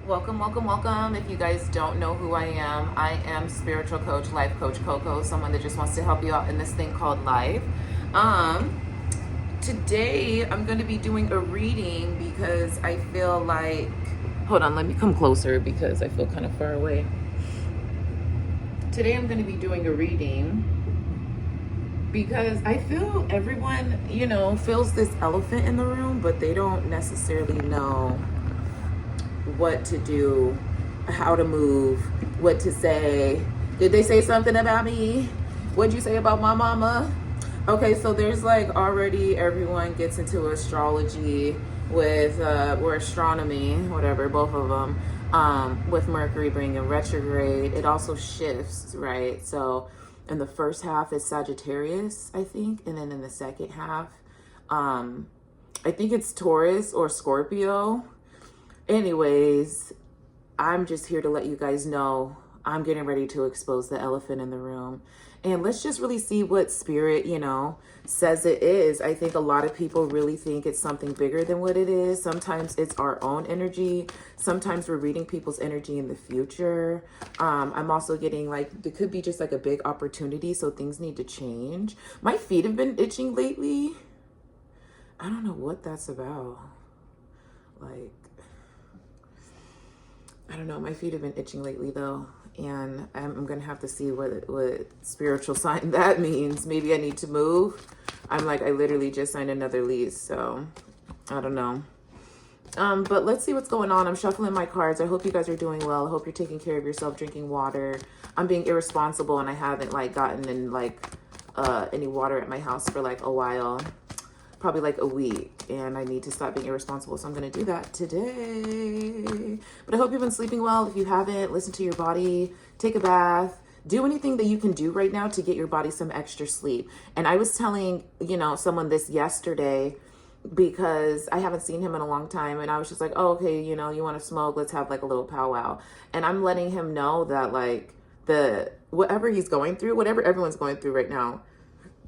Welcome, welcome, welcome. If you guys don't know who I am spiritual coach, life coach Coco, someone that just wants to help you out in this thing called life. Um, Today I'm going to be doing a reading because I feel like, hold on, let me come closer because I feel kind of far away. Today I'm going to be doing a reading because I feel everyone, feels this elephant in the room, but they don't necessarily know what to do, how to move, what to say. Did they say something about me? What'd you say about my mama? Okay, so there's like already everyone gets into astrology with or astronomy, whatever, both of them. With Mercury being in retrograde, it also shifts, right? So in the first half is Sagittarius, I think, and then in the second half, I think it's Taurus or Scorpio. Anyways, I'm just here to let you guys know I'm getting ready to expose the elephant in the room. And let's just really see what spirit, says it is. I think a lot of people really think it's something bigger than what it is. Sometimes it's our own energy. Sometimes we're reading people's energy in the future. I'm also getting like, it could be just like a big opportunity. So things need to change. My feet have been itching lately. I don't know what that's about. Like, I don't know. My feet have been itching lately, though, and I'm gonna have to see what spiritual sign that means. Maybe I need to move. I literally just signed another lease, so I don't know. But let's see what's going on. I'm shuffling my cards. I hope you guys are doing well. I hope you're taking care of yourself, drinking water. I'm being irresponsible, and I haven't gotten in any water at my house for a while. Probably like a week, and I need to stop being irresponsible, so I'm going to do that today. But I hope you've been sleeping well. If you haven't, listen to your body, take a bath, do anything that you can do right now to get your body some extra sleep. And I was telling someone this yesterday because I haven't seen him in a long time, and I was just like, oh, okay, you want to smoke, let's have a little powwow. And I'm letting him know that whatever he's going through, whatever everyone's going through right now,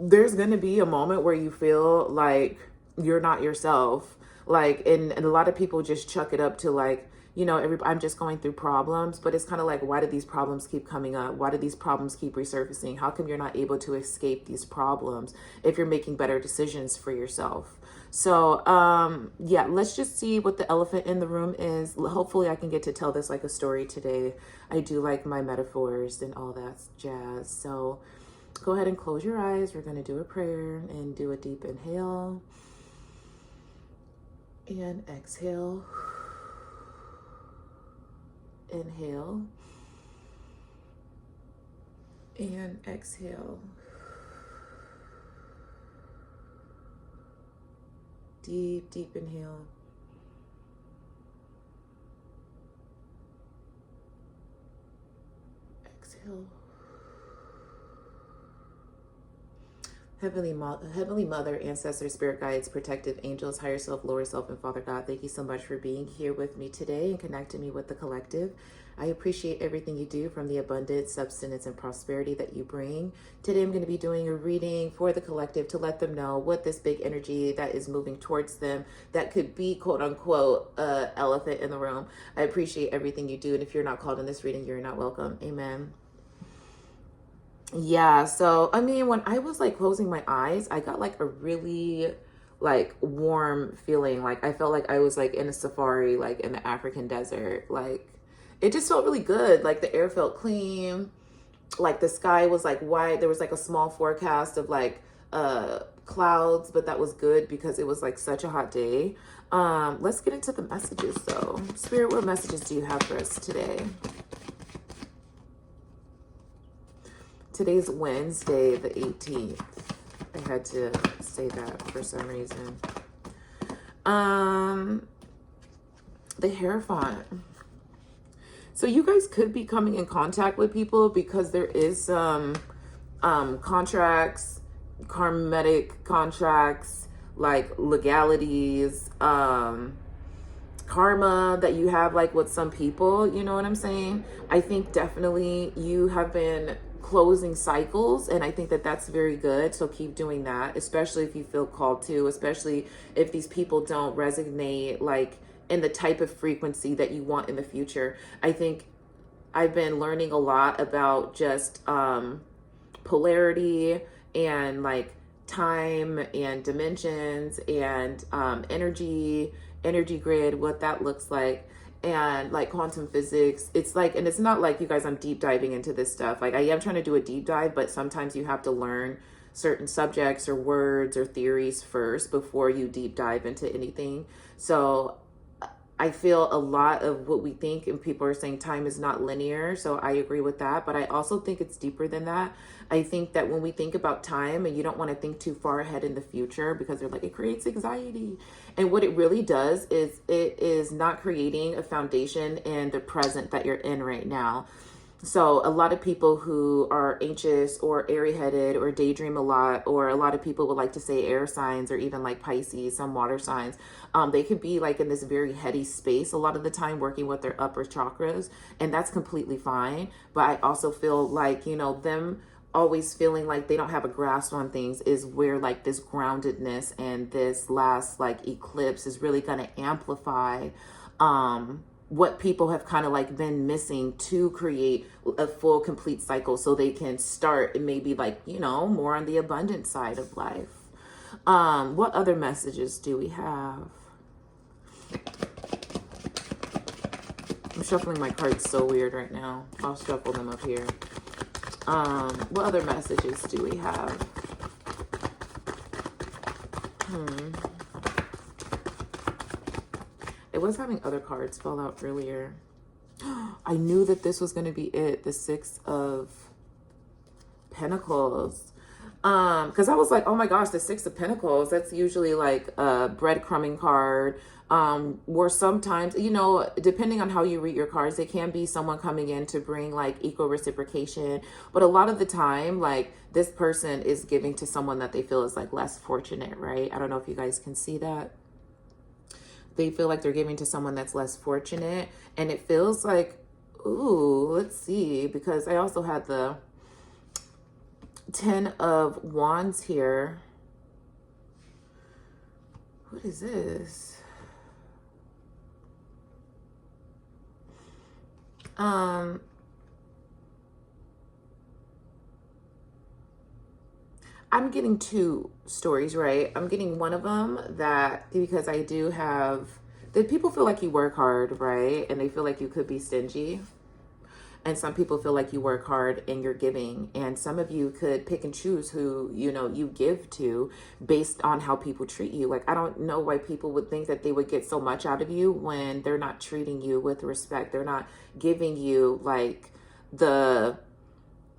there's going to be a moment where you feel like you're not yourself. And a lot of people just chuck it up to I'm just going through problems, but it's kind of like, why do these problems keep coming up? Why do these problems keep resurfacing? How come you're not able to escape these problems if you're making better decisions for yourself? So, yeah, let's just see what the elephant in the room is. Hopefully I can get to tell this like a story today. I do like my metaphors and all that jazz. So go ahead and close your eyes. We're going to do a prayer and do a deep inhale and exhale. Inhale and exhale. Deep, deep inhale. Exhale. Heavenly Mother, ancestors, spirit guides, protective angels, higher self, lower self, and Father God, thank you so much for being here with me today and connecting me with the collective. I appreciate everything you do, from the abundance, substance, and prosperity that you bring. Today I'm going to be doing a reading for the collective to let them know what this big energy that is moving towards them, that could be quote unquote elephant in the room. I appreciate everything you do, and if you're not called in this reading, you're not welcome. Amen. Yeah, so I mean, when I was closing my eyes, I got a really warm feeling. I felt like I was in a safari, in the African desert. It just felt really good. The air felt clean. The sky was white. There was a small forecast of clouds, but that was good because it was such a hot day. Let's get into the messages though. Spirit, what messages do you have for us today? Today's Wednesday, the 18th. I had to say that for some reason. The Hierophant. So you guys could be coming in contact with people because there is some contracts, karmatic contracts, legalities, karma that you have with some people, you know what I'm saying? I think definitely you have been closing cycles, and I think that that's very good. So keep doing that, especially if you feel called to, especially if these people don't resonate and the type of frequency that you want in the future. I think I've been learning a lot about just polarity and like time and dimensions and energy grid, what that looks like, and like quantum physics. It's like, and it's not like, you guys, I'm deep diving into this stuff. Like I am trying to do a deep dive, but sometimes you have to learn certain subjects or words or theories first before you deep dive into anything. So I feel a lot of what we think, and people are saying time is not linear. So I agree with that. But I also think it's deeper than that. I think that when we think about time, and you don't want to think too far ahead in the future, because they're like, it creates anxiety. And what it really does is it is not creating a foundation in the present that you're in right now. So a lot of people who are anxious or airy-headed or daydream a lot, or a lot of people would like to say air signs, or even like Pisces, some water signs, they could be like in this very heady space a lot of the time, working with their upper chakras, and that's completely fine. But I also feel like, you know, them always feeling like they don't have a grasp on things is where like this groundedness and this last like eclipse is really going to amplify what people have kind of like been missing to create a full complete cycle, so they can start and maybe like, you know, more on the abundant side of life. What other messages do we have? I'm shuffling my cards so weird right now. I'll shuffle them up here. What other messages do we have? I was having other cards fall out earlier. I knew that this was going to be it. The Six of Pentacles. Because I was like, oh my gosh, the Six of Pentacles, that's usually like a breadcrumbing card. Where sometimes, you know, depending on how you read your cards, it can be someone coming in to bring like equal reciprocation. But a lot of the time, like this person is giving to someone that they feel is like less fortunate, right? I don't know if you guys can see that. They feel like they're giving to someone that's less fortunate. And it feels like, ooh, let's see, because I also had the Ten of Wands here. What is this? I'm getting two stories, right? I'm getting one of them that, because I do have, that people feel like you work hard, right? And they feel like you could be stingy. And some people feel like you work hard and you're giving. And some of you could pick and choose who, you know, you give to based on how people treat you. Like, I don't know why people would think that they would get so much out of you when they're not treating you with respect. They're not giving you like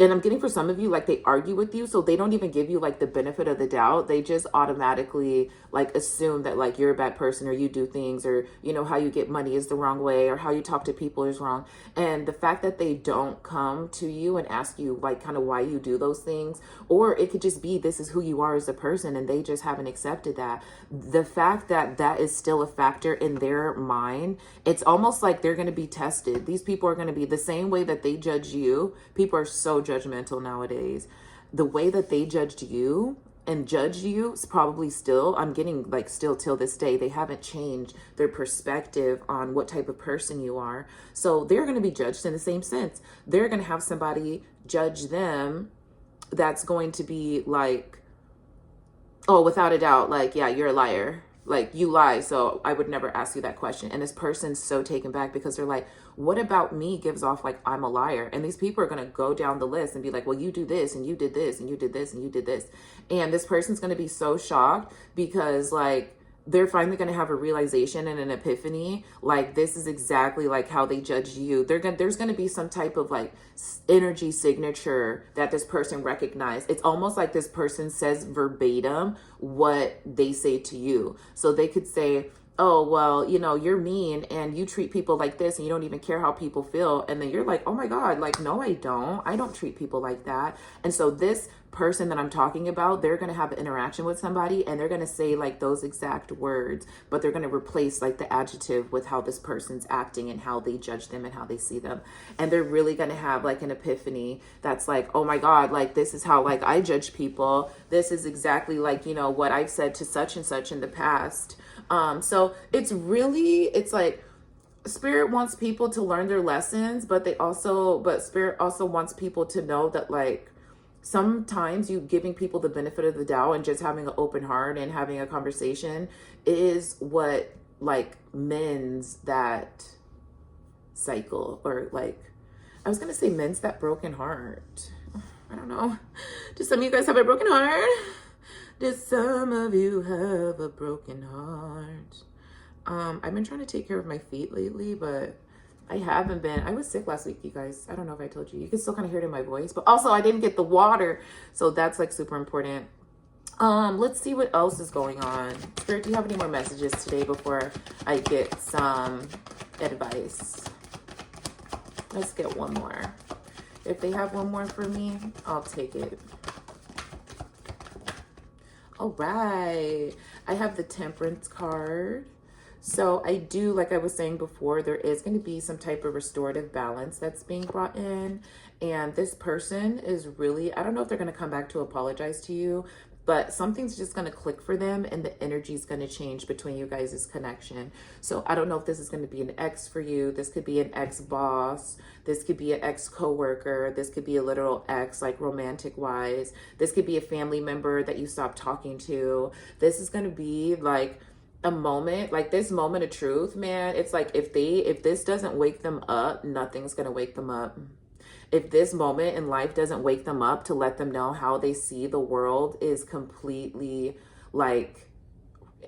and I'm getting for some of you, like they argue with you, so they don't even give you like the benefit of the doubt. They just automatically like assume that like you're a bad person, or you do things, or you know, how you get money is the wrong way, or how you talk to people is wrong. And the fact that they don't come to you and ask you like kind of why you do those things, or it could just be this is who you are as a person and they just haven't accepted that. The fact that that is still a factor in their mind, it's almost like they're going to be tested. These people are going to be the same way that they judge you. People are so judgmental nowadays. The way that they judged you and judge you is probably still, I'm getting like still till this day, they haven't changed their perspective on what type of person you are. So they're going to be judged in the same sense. They're going to have somebody judge them that's going to be like, oh, without a doubt, like, yeah, you're a liar. Like, you lie, so I would never ask you that question. And this person's so taken back because they're like, what about me gives off like I'm a liar? And these people are going to go down the list and be like, well, you do this, and you did this, and you did this, and you did this. And this person's going to be so shocked because like, they're finally going to have a realization and an epiphany. Like, this is exactly like how they judge you. There's going to be some type of like energy signature that this person recognized. It's almost like this person says verbatim what they say to you. So they could say, oh, well, you know, you're mean and you treat people like this and you don't even care how people feel. And then you're like, oh my God, like, no, I don't treat people like that. And so this person that I'm talking about, they're going to have an interaction with somebody and they're going to say like those exact words, but they're going to replace like the adjective with how this person's acting and how they judge them and how they see them. And they're really going to have like an epiphany that's like, oh my God, like this is how like I judge people. This is exactly like, you know, what I've said to such and such in the past. So it's really, it's like Spirit wants people to learn their lessons, but Spirit also wants people to know that like sometimes you giving people the benefit of the doubt and just having an open heart and having a conversation is what like mends that cycle, or like, I was gonna say mends that broken heart. I don't know. Do some of you guys have a broken heart? Do some of you have a broken heart? I've been trying to take care of my feet lately, but I haven't been. I was sick last week, you guys. I don't know if I told you. You can still kind of hear it in my voice, but also I didn't get the water, so that's like super important. Let's see what else is going on. Spirit, do you have any more messages today before I get some advice? Let's get one more. If they have one more for me, I'll take it. All right. I have the Temperance card. So I do, like I was saying before, there is going to be some type of restorative balance that's being brought in. And this person is really, I don't know if they're going to come back to apologize to you, but something's just going to click for them and the energy is going to change between you guys' connection. So I don't know if this is going to be an ex for you. This could be an ex-boss. This could be an ex-coworker. This could be a literal ex, like romantic-wise. This could be a family member that you stopped talking to. This is going to be like a moment, like this moment of truth, man. It's like if this doesn't wake them up, nothing's going to wake them up. If this moment in life doesn't wake them up to let them know how they see the world is completely like,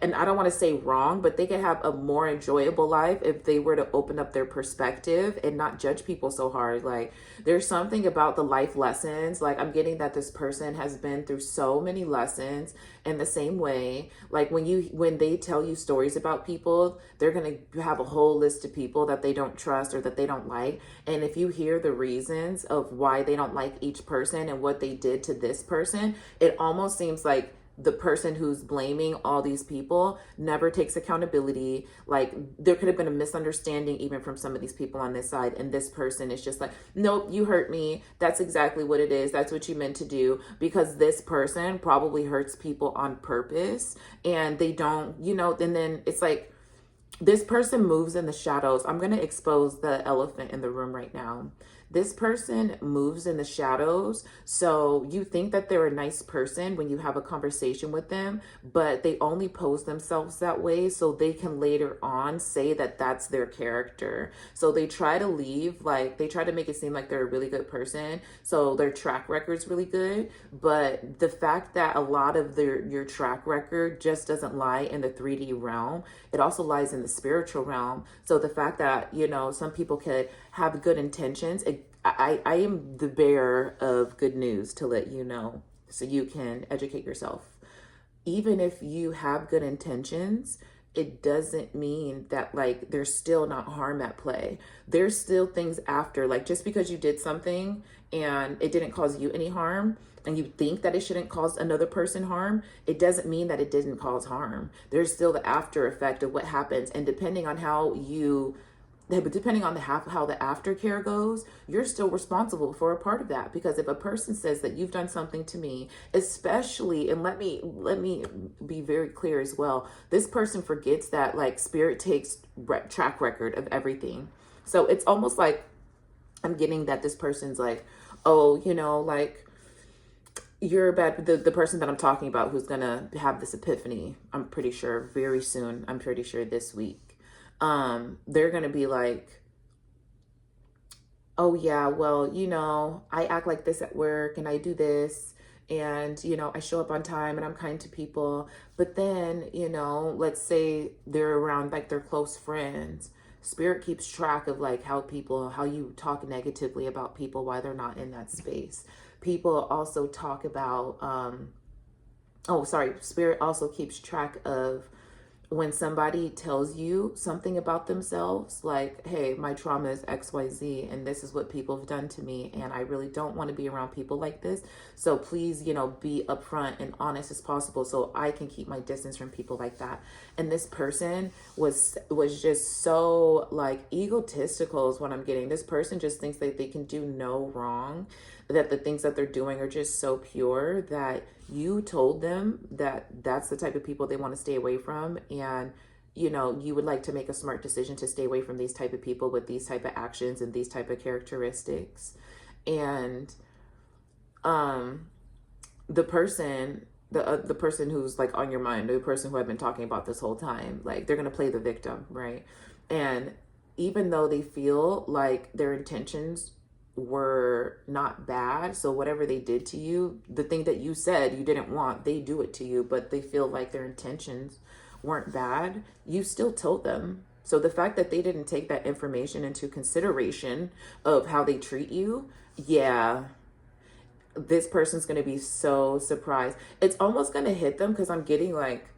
and I don't want to say wrong, but they could have a more enjoyable life if they were to open up their perspective and not judge people so hard. Like there's something about the life lessons. Like I'm getting that this person has been through so many lessons in the same way. Like when they tell you stories about people, they're going to have a whole list of people that they don't trust or that they don't like. And if you hear the reasons of why they don't like each person and what they did to this person, it almost seems like the person who's blaming all these people never takes accountability. Like there could have been a misunderstanding even from some of these people on this side. And this person is just like, nope, you hurt me. That's exactly what it is. That's what you meant to do. Because this person probably hurts people on purpose and they don't, and then it's like, this person moves in the shadows. I'm going to expose the elephant in the room right now. This person moves in the shadows. So you think that they're a nice person when you have a conversation with them, but they only pose themselves that way so they can later on say that that's their character. So they try to leave, like they try to make it seem like they're a really good person. So their track record's really good. But the fact that a lot of your track record just doesn't lie in the 3D realm, it also lies in the spiritual realm. So the fact that, some people could have good intentions, I am the bearer of good news to let you know so you can educate yourself. Even if you have good intentions, it doesn't mean that like there's still not harm at play. There's still things after, like just because you did something and it didn't cause you any harm and you think that it shouldn't cause another person harm, it doesn't mean that it didn't cause harm. There's still the after effect of what happens. And depending on how the aftercare goes, you're still responsible for a part of that. Because if a person says that you've done something to me, especially, and let me be very clear as well, this person forgets that like spirit takes track record of everything. So it's almost like I'm getting that this person's like, oh, like you're bad. The person that I'm talking about who's gonna have this epiphany, I'm pretty sure very soon, I'm pretty sure this week, they're going to be like, oh yeah, well, I act like this at work and I do this and, I show up on time and I'm kind to people. But then, let's say they're around like their close friends. Spirit keeps track of like how you talk negatively about people while they're not in that space. People also talk about, Spirit also keeps track of when somebody tells you something about themselves, like, hey, my trauma is XYZ and this is what people have done to me and I really don't want to be around people like this. So please, be upfront and honest as possible so I can keep my distance from people like that. And this person was just so like egotistical is what I'm getting. This person just thinks that they can do no wrong, that the things that they're doing are just so pure that you told them that that's the type of people they want to stay away from. And you know, you would like to make a smart decision to stay away from these type of people with these type of actions and these type of characteristics. And the person, the person who's like on your mind, the person who I've been talking about this whole time, like they're gonna play the victim, right? And even though they feel like their intentions were not bad, so whatever they did to you, the thing that you said you didn't want, they do it to you, but they feel like their intentions weren't bad, you still told them. So the fact that they didn't take that information into consideration of how they treat you, yeah, this person's going to be so surprised. It's almost going to hit them, because I'm getting like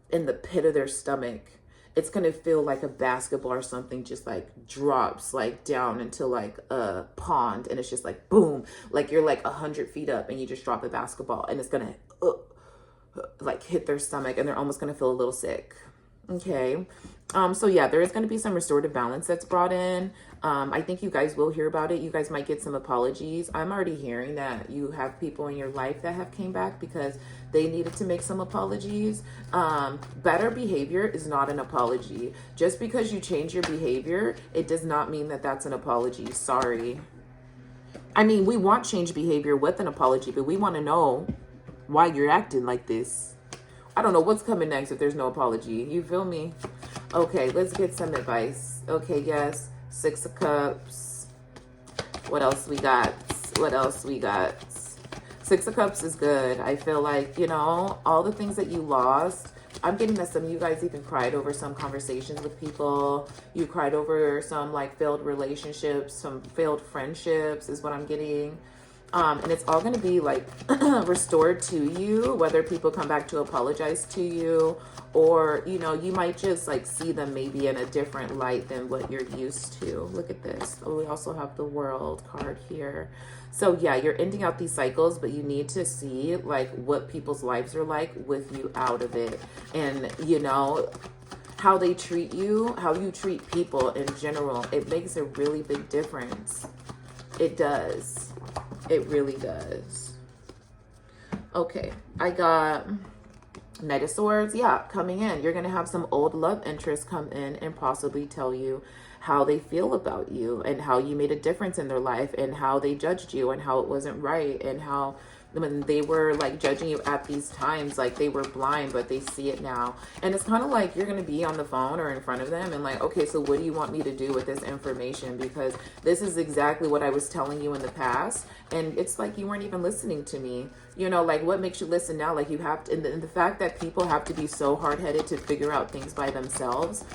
in the pit of their stomach. It's going to feel like a basketball or something just like drops like down into like a pond, and it's just like boom, like you're like 100 feet up and you just drop a basketball, and it's going to like hit their stomach, and they're almost going to feel a little sick. Okay. So yeah, there is going to be some restorative balance that's brought in. I think you guys will hear about it. You guys might get some apologies. I'm already hearing that you have people in your life that have came back because they needed to make some apologies. Better behavior is not an apology. Just because you change your behavior, it does not mean that that's an apology. Sorry. I mean, we want change behavior with an apology, but we want to know why you're acting like this. I don't know what's coming next if there's no apology. You feel me? Okay, let's get some advice. Okay, yes. 6 of Cups. What else we got? What else we got? 6 of Cups is good. I feel like, you know, all the things that you lost. I'm getting that some of you guys even cried over some conversations with people. You cried over some like failed relationships, some failed friendships is what I'm getting. And it's all going to be like restored to you, whether people come back to apologize to you, or, you know, you might just like see them maybe in a different light than what you're used to. Look at this. Oh, we also have the World card here. So yeah, you're ending out these cycles, but you need to see like what people's lives are like with you out of it. And, you know, how they treat you, how you treat people in general. It makes a really big difference. It does. It really does. Okay, I got Knight of Swords. Yeah, coming in. You're going to have some old love interests come in and possibly tell you how they feel about you and how you made a difference in their life and how they judged you and how it wasn't right, and how when they were like judging you at these times, like they were blind, but they see it now. And it's kind of like you're going to be on the phone or in front of them and like, okay, so what do you want me to do with this information? Because this is exactly what I was telling you in the past. And it's like you weren't even listening to me. You know, like what makes you listen now? Like you have to, and the fact that people have to be so hard-headed to figure out things by themselves.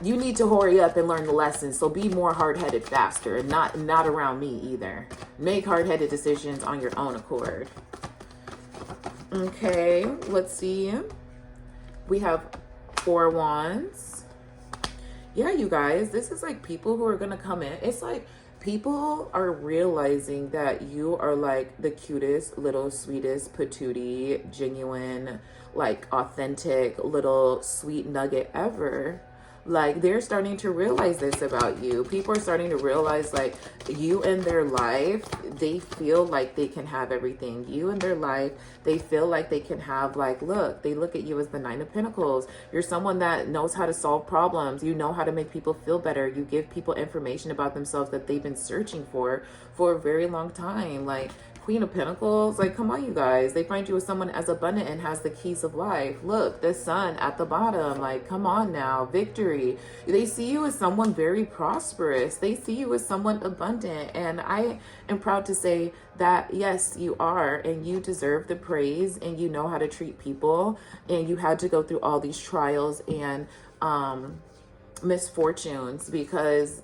You need to hurry up and learn the lessons. So be more hard-headed faster, and not around me either. Make hard-headed decisions on your own accord. Okay, let's see. We have 4 Wands. Yeah, you guys, this is like people who are going to come in. It's like people are realizing that you are like the cutest, little, sweetest, patootie, genuine, like authentic, little sweet nugget ever. Like they're starting to realize this about you. People are starting to realize like you in their life, they feel like they can have everything. You in their life, they feel like they can have like, look, they look at you as the 9 of Pentacles. You're someone that knows how to solve problems. You know how to make people feel better. You give people information about themselves that they've been searching for a very long time. Like Queen of Pentacles, like come on you guys, they find you as someone as abundant and has the keys of life. Look, the Sun at the bottom, like come on now, victory. They see you as someone very prosperous. They see you as someone abundant, and I am proud to say that yes, you are, and you deserve the praise, and you know how to treat people, and you had to go through all these trials and misfortunes, because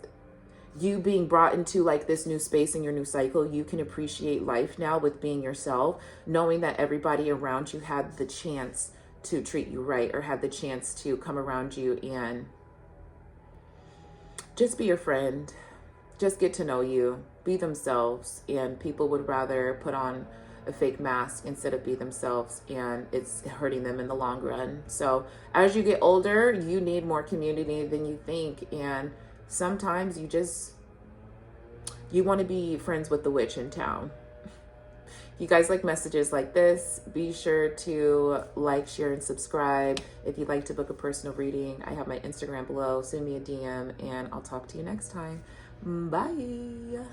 you being brought into like this new space in your new cycle, you can appreciate life now with being yourself, knowing that everybody around you had the chance to treat you right, or had the chance to come around you and just be your friend, just get to know you, be themselves. And people would rather put on a fake mask instead of be themselves, and it's hurting them in the long run. So as you get older, you need more community than you think, and sometimes you want to be friends with the witch in town. If you guys like messages like this, be sure to like, share, and subscribe. If you'd like to book a personal reading, I have my Instagram below. Send me a DM, and I'll talk to you next time. Bye.